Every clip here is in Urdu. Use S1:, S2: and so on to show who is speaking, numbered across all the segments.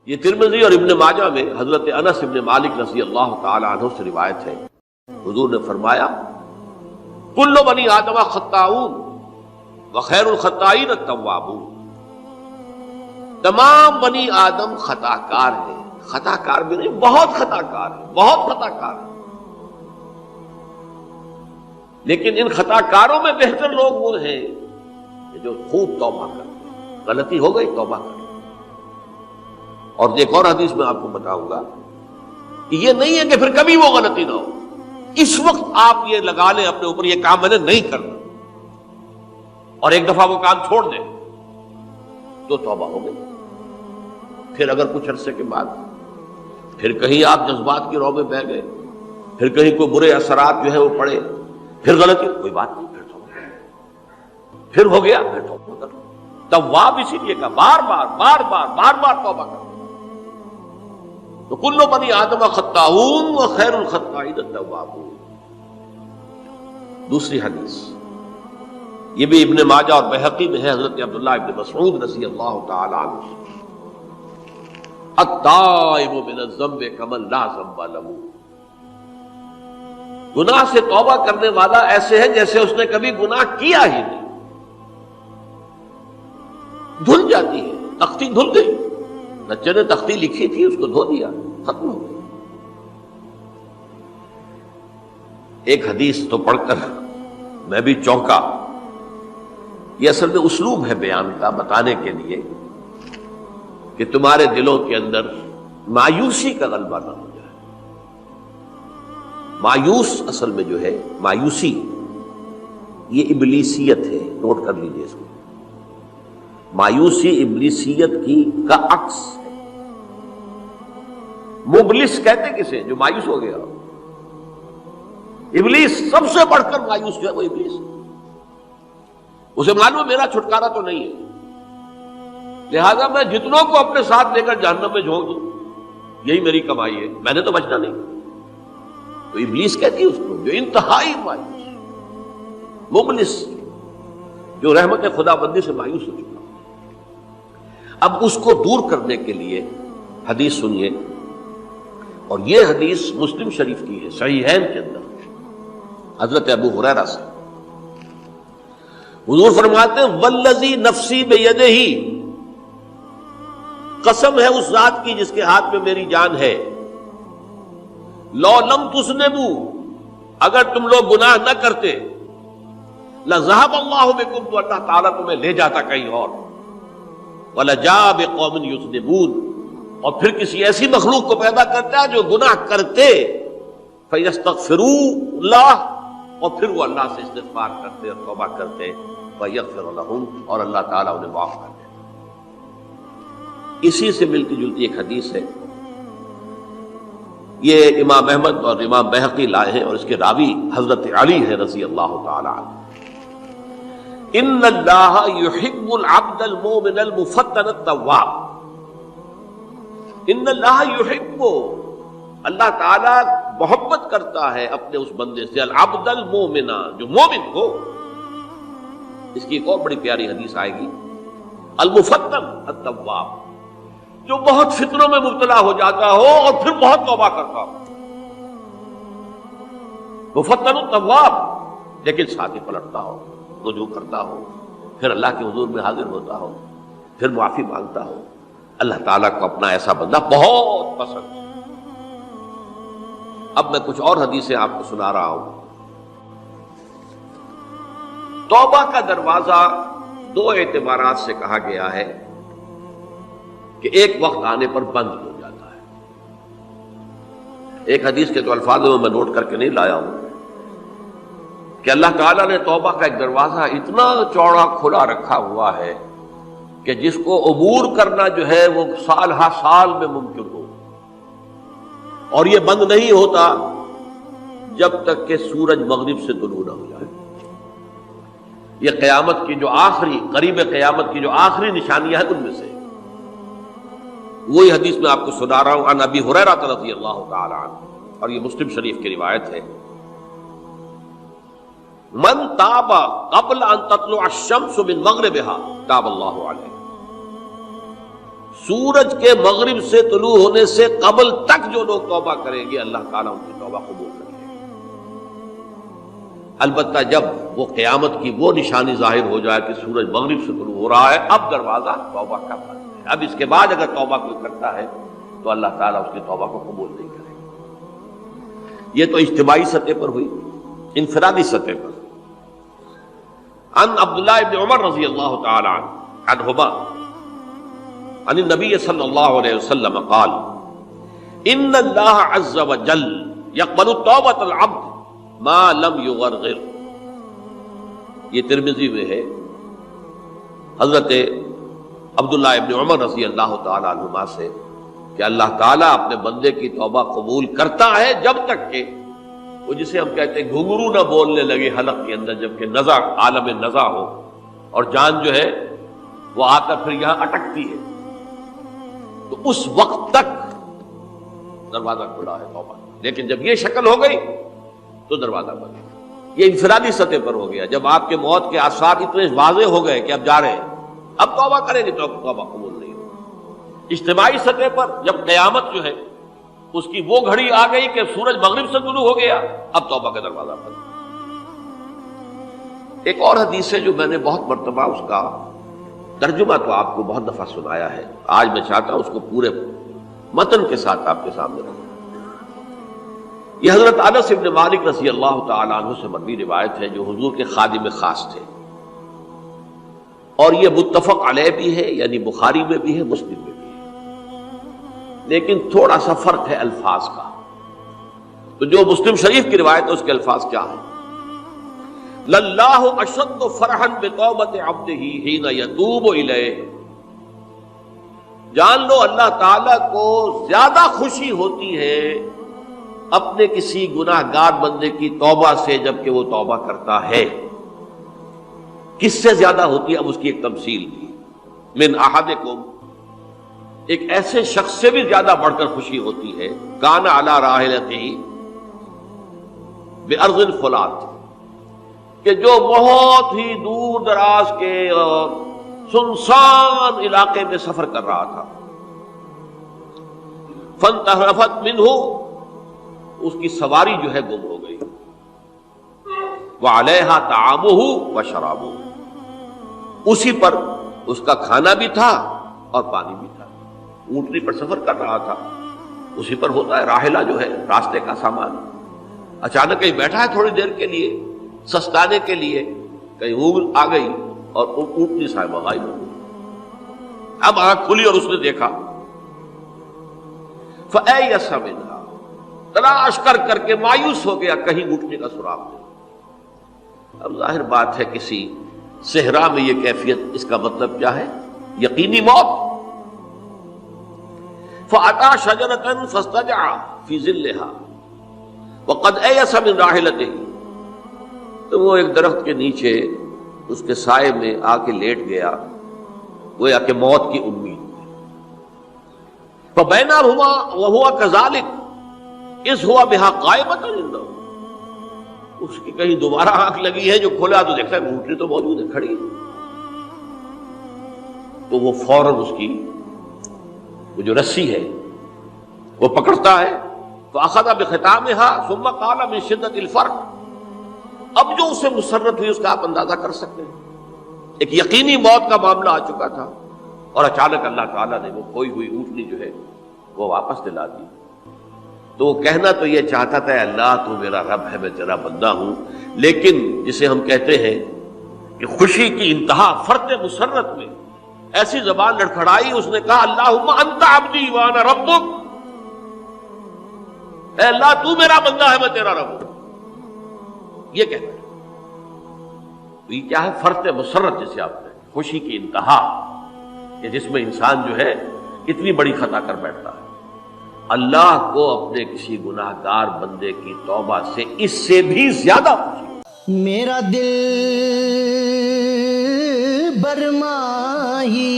S1: یہ ترمذی اور ابن ماجہ میں حضرت انس ابن مالک رضی اللہ تعالی عنہ سے روایت ہے، حضور نے فرمایا کل بنی آدم خطاؤون وخیر الخطائین التوابون، تمام بنی آدم خطا کار ہیں، خطا کار بھی نہیں، بہت خطا کار ہیں، بہت خطا کار ہیں، لیکن ان خطا کاروں میں بہتر لوگ وہ ہیں کہ جو خوب توبہ کرتے ہیں، غلطی ہو گئی توبہ کرتے ہیں۔ اور ایک اور حدیث میں آپ کو بتاؤں گا کہ یہ نہیں ہے کہ پھر کبھی وہ غلطی نہ ہو، اس وقت آپ یہ لگا لیں اپنے اوپر یہ کام میں نے نہیں کرنا، اور ایک دفعہ وہ کام چھوڑ دیں تو توبہ ہو گئی۔ پھر اگر کچھ عرصے کے بعد پھر کہیں آپ جذبات کی رو میں بہہ گئے، پھر کہیں کوئی برے اثرات جو ہے وہ پڑے، پھر غلطی، کوئی بات نہیں، پھر توبہ، پھر ہو گیا، پھر توبہ کرو۔ تواب اسی لیے کہا بار بار بار بار بار بار توبہ کرو۔ تو کل بنی آدم خطاؤون وخیر الخطائین التوابون۔ دوسری حدیث یہ بھی ابن ماجہ اور بہقی میں ہے، حضرت عبداللہ ابن مسعود رضی اللہ تعالی عنہ، التائب من الذنب کمن لا ذنب له، گناہ سے توبہ کرنے والا ایسے ہے جیسے اس نے کبھی گناہ کیا ہی نہیں۔ دھل جاتی ہے، تختی دھل گئی، بچے نے تختی لکھی تھی اس کو دھو دیا، ختم ہو گئی۔ ایک حدیث تو پڑھ کر میں بھی چونکا، یہ اصل میں اسلوب ہے بیان کا، بتانے کے لیے کہ تمہارے دلوں کے اندر مایوسی کا غلبہ نہ ہو جائے۔ مایوس اصل میں جو ہے مایوسی یہ ابلیسیت ہے، نوٹ کر لیجیے اس کو۔ مایوسی ابلیسیت کا عکس ہے۔ مبلس کہتے کسے؟ جو مایوس ہو گیا۔ ابلیس سب سے بڑھ کر مایوس جو ہے وہ ابلیس ہے، اسے معلوم میرا چھٹکارا تو نہیں ہے، لہذا میں جتنوں کو اپنے ساتھ لے کر جہنم میں جھونک دوں یہی میری کمائی ہے، میں نے تو بچنا نہیں۔ تو ابلیس کہتی ہے اس کو جو انتہائی مایوس، مبلس، جو رحمت خدا بندی سے مایوس ہو چکا۔ اب اس کو دور کرنے کے لیے حدیث سنیے، اور یہ حدیث مسلم شریف کی ہے، صحیحین کے اندر، حضرت ابو ہریرہ سے۔ حضور فرماتے ہیں والذی نفسی بیدہ، قسم ہے اس ذات کی جس کے ہاتھ میں میری جان ہے، لو لم تذنبوا، اگر تم لوگ گناہ نہ کرتے، لذهب اللہ بکم، تو اللہ تعالیٰ تمہیں لے جاتا کہیں اور، وَلَجَاءَ بِقَوْمٍ يُذْنِبُونَ، اور پھر کسی ایسی مخلوق کو پیدا کرتا ہے جو گناہ کرتے، فَيَسْتَغْفِرُوا اللَّهَ، اور پھر وہ اللہ سے استغفار کرتے اور توبہ کرتے، وَيَغْفِرُ لَهُمْ، اور اللہ تعالیٰ انہیں معاف کر دیتا۔ اسی سے ملتی جلتی ایک حدیث ہے، یہ امام احمد اور امام بہقی لائے ہیں، اور اس کے راوی حضرت علی ہے رضی اللہ تعالی عنہ۔ ان اللہ یحب العبد المؤمن المفتن التواب، ان اللہ یحب، اللہ تعالی محبت کرتا ہے اپنے اس بندے سے، العبد المؤمن، جو مومن ہو۔ اس کی ایک اور بڑی پیاری حدیث آئے گی، المفتن التواب، جو بہت فتنوں میں مبتلا ہو جاتا ہو اور پھر بہت توبہ کرتا ہو، مفتن التواب، لیکن ساتھ ہی پلٹتا ہو، رجوع کرتا ہو، پھر اللہ کے حضور میں حاضر ہوتا ہو، پھر معافی مانگتا ہو۔ اللہ تعالیٰ کو اپنا ایسا بندہ بہت پسند ہے۔ اب میں کچھ اور حدیثیں آپ کو سنا رہا ہوں۔ توبہ کا دروازہ دو اعتبارات سے کہا گیا ہے کہ ایک وقت آنے پر بند ہو جاتا ہے۔ ایک حدیث کے تو الفاظ میں نوٹ کر کے نہیں لایا ہوں کہ اللہ تعالیٰ نے توبہ کا ایک دروازہ اتنا چوڑا کھلا رکھا ہوا ہے کہ جس کو عبور کرنا جو ہے وہ سال ہا سال میں ممکن ہو، اور یہ بند نہیں ہوتا جب تک کہ سورج مغرب سے طلوع نہ ہو جائے۔ یہ قیامت کی جو آخری، قریب قیامت کی جو آخری نشانیاں ہیں ان میں سے وہی حدیث میں آپ کو سنا رہا ہوں، عن ابی ہریرہ رضی اللہ تعالی عنہ، اور یہ مسلم شریف کی روایت ہے، من تاب قبل ان تطلع الشمس من مغربها تاب اللہ علیہ، سورج کے مغرب سے طلوع ہونے سے قبل تک جو لوگ توبہ کریں گے اللہ تعالیٰ ان کی توبہ قبول کریں گے۔ البتہ جب وہ قیامت کی وہ نشانی ظاہر ہو جائے کہ سورج مغرب سے طلوع ہو رہا ہے، اب دروازہ توبہ کا بند ہے، اب اس کے بعد اگر توبہ کوئی کرتا ہے تو اللہ تعالیٰ اس کی توبہ کو قبول نہیں کرے گا۔ یہ تو اجتماعی سطح پر ہوئی۔ انفرادی سطح پر عن عبداللہ ابن عمر رضی اللہ تعالی عنہما عن النبی صلی اللہ علیہ وسلم قال ان اللہ عز وجل یقبل توبۃ العبد ما لم یغرغر۔ یہ ترمذی میں ہے، حضرت عبداللہ ابن عمر رضی اللہ تعالی عنہما سے کہ اللہ تعالیٰ اپنے بندے کی توبہ قبول کرتا ہے جب تک کہ وہ جسے ہم کہتے ہیں گھنگرو نہ بولنے لگے حلق کے اندر، جبکہ نزع عالم نزع ہو اور جان جو ہے وہ آ کر پھر یہاں اٹکتی ہے، تو اس وقت تک دروازہ کھلا ہے توبہ۔ لیکن جب یہ شکل ہو گئی تو دروازہ بند ہے۔ یہ انفرادی سطح پر ہو گیا، جب آپ کے موت کے آثار اتنے واضح ہو گئے کہ اب جا رہے ہیں، اب توبہ کریں گے تو اب توبہ قبول نہیں ہوگی۔ اجتماعی سطح پر جب قیامت جو ہے اس کی وہ گھڑی آ گئی کہ سورج مغرب سے طلوع ہو گیا، اب توبہ کا دروازہ بند۔ ایک اور حدیث ہے جو میں نے بہت مرتبہ اس کا ترجمہ تو آپ کو بہت دفعہ سنایا ہے، آج میں چاہتا ہوں اس کو پورے متن کے ساتھ آپ کے سامنے رکھوں۔ یہ حضرت انس بن مالک رضی اللہ تعالی عنہ سے مروی روایت ہے، جو حضور کے خادم خاص تھے، اور یہ متفق علیہ بھی ہے، یعنی بخاری میں بھی ہے، مسلم میں بھی ہے، لیکن تھوڑا سا فرق ہے الفاظ کا۔ تو جو مسلم شریف کی روایت ہے اس کے الفاظ کیا ہے؟ للہ اشد فرحا بتوبۃ عبدہ حین یتوب الیہ۔ جان لو اللہ تعالی کو زیادہ خوشی ہوتی ہے اپنے کسی گناہ گار بندے کی توبہ سے جبکہ وہ توبہ کرتا ہے۔ کس سے زیادہ ہوتی ہے؟ اب اس کی ایک تمثیل دی، من احدکم، ایک ایسے شخص سے بھی زیادہ بڑھ کر خوشی ہوتی ہے، کان علی راحلتہ بارض الفلات، کہ جو بہت ہی دور دراز کے اور سنسان علاقے میں سفر کر رہا تھا، فانتحرفت منہ، اس کی سواری جو ہے گم ہو گئی، وعلیہا طعامہ وشرابہ، اسی پر اس کا کھانا بھی تھا اور پانی بھی تھا، اونٹنی پر سفر کر رہا تھا، اسی پر ہوتا ہے راحلہ جو ہے راستے کا سامان۔ اچانک کہیں بیٹھا ہے تھوڑی دیر کے لیے سستانے کے لیے، کہیں اونگ آ گئی اور اونٹنی صاحبہ غائب ہو گئی۔ اب آنکھ کھلی اور اس نے دیکھا، فَأَيَّسَ مِنْهَا، تلاش کر کر کے مایوس ہو گیا، کہیں اونٹنی کا سراغ نہیں۔ اب ظاہر بات ہے کسی صحرا میں یہ کیفیت، اس کا مطلب کیا ہے؟ یقینی موت۔ فَأَتَى شَجَرَةً فَاسْتَجَعَ فِي ظِلِّهَا وَقَدْ أَيَسَ مِنْ رَاحِلَتِهِ، تو وہ ایک درخت کے نیچے اس کے سائے میں آ کے لیٹ گیا، گویا کہ موت کی امید۔ فَبَيْنَهُمَا وَهُوَ كَذَلِكَ إِذْ هُوَ بِهَا قَائِمَةٌ عِندَهُ، اس کی کہیں دوبارہ آنکھ لگی ہے، جو کھولا تو دیکھتا ہے اونٹنی تو موجود ہے، کھڑی ہے، تو وہ فوراً اس کی وہ جو رسی ہے وہ پکڑتا ہے، فَأَخَذَ بِخِتَامِهَا ثُمَّ قَالَ مِن شِدَّةِ الْفَرْقِ، اب جو اسے مسرت ہوئی اس کا آپ اندازہ کر سکتے ہیں، ایک یقینی موت کا معاملہ آ چکا تھا، اور اچانک اللہ تعالیٰ نے وہ کھوئی ہوئی اونٹنی جو ہے وہ واپس دلا دی۔ تو وہ کہنا تو یہ چاہتا تھا، اللہ تو میرا رب ہے، میں تیرا بندہ ہوں، لیکن جسے ہم کہتے ہیں کہ خوشی کی انتہا فرط مسرت میں ایسی زبان لڑکھڑائی، اس نے کہا اللہم انت عبدی وانا ربک، اے اللہ تو میرا بندہ ہے، میں تیرا رب ہوں، یہ کہتا ہے۔ تو یہ کیا ہے؟ فرط مسرت جسے آپ کہتے ہیں، خوشی کی انتہا، کہ جس میں انسان جو ہے اتنی بڑی خطا کر بیٹھتا ہے۔ اللہ کو اپنے کسی گناہ گار بندے کی توبہ سے اس سے بھی زیادہ خوشی۔
S2: میرا دل برماہی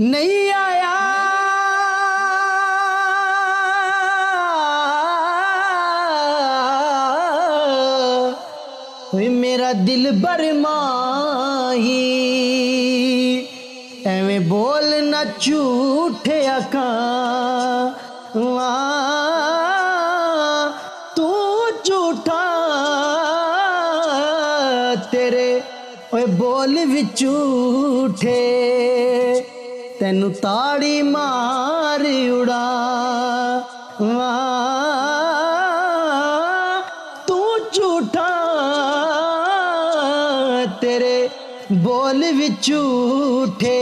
S2: نہیں آیا، میرا دل برماہی ਨਾ ਝੂਠੇ ਆਕਾਂ ਤੂੰ ਝੂਠਾ ਤੇਰੇ ਓਏ ਬੋਲ ਵੀ ਝੂਠੇ ਤੈਨੂੰ ਤਾੜੀ ਮਾਰ ਉਡਾ ਤੂੰ ਝੂਠਾ ਤੇਰੇ ਬੋਲ ਵੀ ਝੂਠੇ